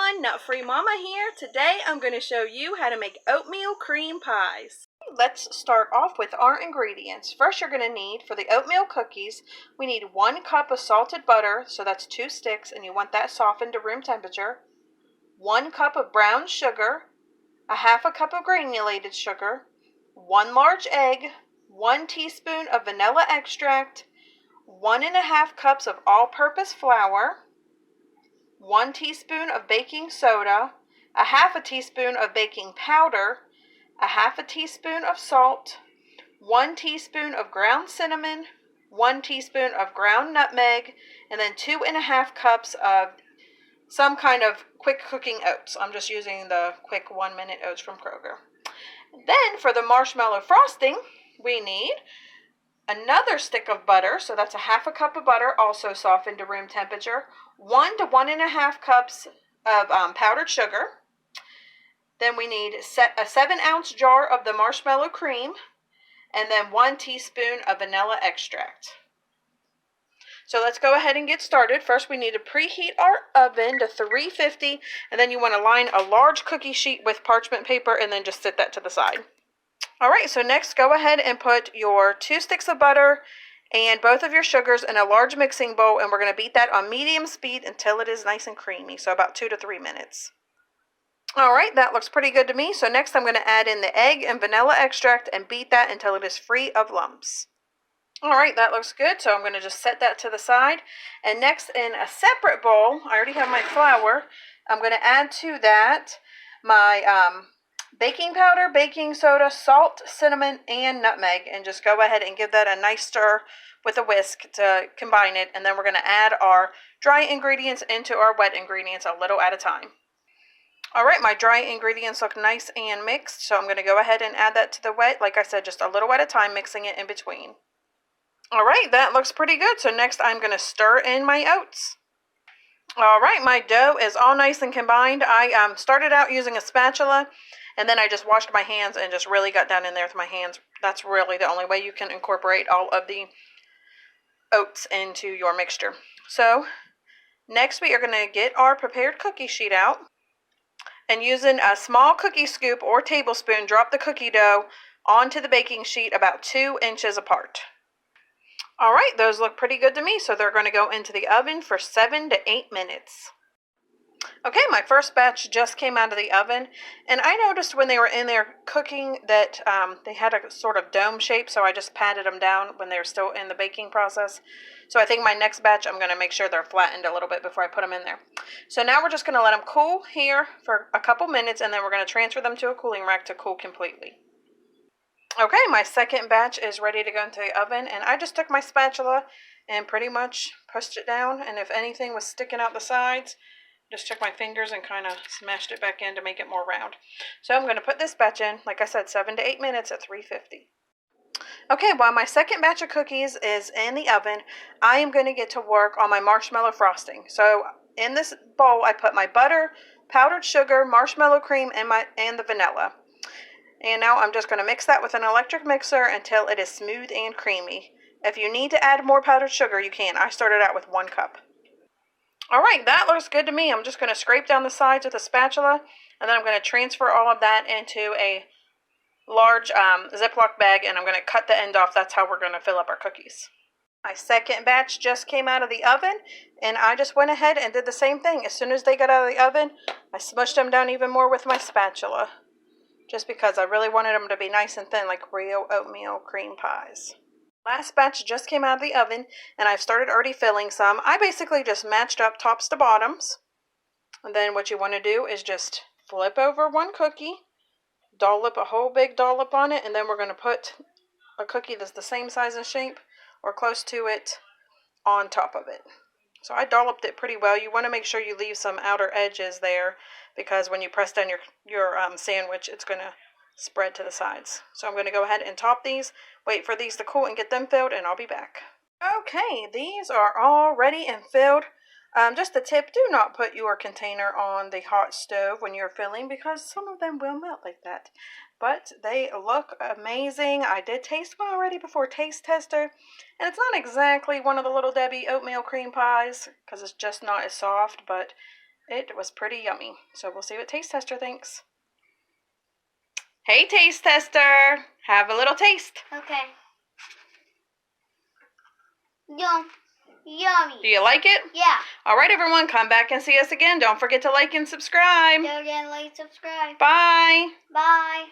everyone, Nut Free Mama here. Today I'm going to show you how to make oatmeal cream pies. Let's start off with our ingredients. First you're going to need, for the oatmeal cookies, we need 1 cup of salted butter, so that's 2 sticks, and you want that softened to room temperature. 1 cup of brown sugar, a half a cup of granulated sugar, 1 large egg, 1 teaspoon of vanilla extract, 1½ cups of all-purpose flour, 1 teaspoon of baking soda, a half a teaspoon of baking powder, a half a teaspoon of salt, 1 teaspoon of ground cinnamon, 1 teaspoon of ground nutmeg, and then 2½ cups of some kind of quick cooking oats. I'm just using the quick 1-minute oats from Kroger. Then for the marshmallow frosting, we need another stick of butter, so that's a half a cup of butter, also softened to room temperature, 1 to 1½ cups of powdered sugar. Then we need a 7-ounce jar of the marshmallow cream, and then 1 teaspoon of vanilla extract. So let's go ahead and get started. First we need to preheat our oven to 350, and then you want to line a large cookie sheet with parchment paper and then just set that to the side. Alright, so next go ahead and put your 2 sticks of butter and both of your sugars in a large mixing bowl, and we're going to beat that on medium speed until it is nice and creamy, so about 2 to 3 minutes. Alright, that looks pretty good to me. So next I'm going to add in the egg and vanilla extract and beat that until it is free of lumps. Alright, that looks good, so I'm going to just set that to the side. And next, in a separate bowl, I already have my flour, I'm going to add to that my baking powder, baking soda, salt, cinnamon, and nutmeg, and just go ahead and give that a nice stir with a whisk to combine it. And then we're going to add our dry ingredients into our wet ingredients a little at a time. Alright, my dry ingredients look nice and mixed, so I'm going to go ahead and add that to the wet. Like I said, just a little at a time, mixing it in between. Alright, that looks pretty good. So next I'm going to stir in my oats. Alright, my dough is all nice and combined. I started out using a spatula, and then I just washed my hands and just really got down in there with my hands. That's really the only way you can incorporate all of the oats into your mixture. So next we are going to get our prepared cookie sheet out, and using a small cookie scoop or tablespoon, drop the cookie dough onto the baking sheet about 2 inches apart. Alright, those look pretty good to me, so they're going to go into the oven for 7 to 8 minutes. Okay, my first batch just came out of the oven, and I noticed when they were in there cooking that they had a sort of dome shape, so I just patted them down when they were still in the baking process. So I think my next batch, I'm going to make sure they're flattened a little bit before I put them in there. So now we're just going to let them cool here for a couple minutes, and then we're going to transfer them to a cooling rack to cool completely. Okay, my second batch is ready to go into the oven, and I just took my spatula and pretty much pushed it down, and if anything was sticking out the sides, just took my fingers and kind of smashed it back in to make it more round. So I'm going to put this batch in, like I said, 7 to 8 minutes at 350. Okay, while my second batch of cookies is in the oven, I am going to get to work on my marshmallow frosting. So in this bowl, I put my butter, powdered sugar, marshmallow cream, and the vanilla. And now I'm just going to mix that with an electric mixer until it is smooth and creamy. If you need to add more powdered sugar, you can. I started out with 1 cup. Alright, that looks good to me. I'm just going to scrape down the sides with a spatula, and then I'm going to transfer all of that into a large Ziploc bag, and I'm going to cut the end off. That's how we're going to fill up our cookies. My second batch just came out of the oven, and I just went ahead and did the same thing. As soon as they got out of the oven, I smushed them down even more with my spatula, just because I really wanted them to be nice and thin like real oatmeal cream pies. Last batch just came out of the oven, and I've started already filling some. I basically just matched up tops to bottoms, and then what you want to do is just flip over 1 cookie, dollop a whole big dollop on it, and then we're going to put a cookie that's the same size and shape or close to it on top of it. So I dolloped it pretty well. You want to make sure you leave some outer edges there, because when you press down your sandwich, it's going to spread to the sides. So I'm going to go ahead and top these, wait for these to cool and get them filled, and I'll be back. Okay, these are all ready and filled. Just a tip, do not put your container on the hot stove when you're filling, because some of them will melt like that. But they look amazing. I did taste one already before taste tester, and it's not exactly one of the Little Debbie oatmeal cream pies, because it's just not as soft, but It was pretty yummy. So we'll see what taste tester thinks. Hey, taste tester. Have a little taste. Okay. Yummy. Do you like it? Yeah. All right, everyone. Come back and see us again. Don't forget to like and subscribe. Don't forget to like, subscribe. Bye. Bye.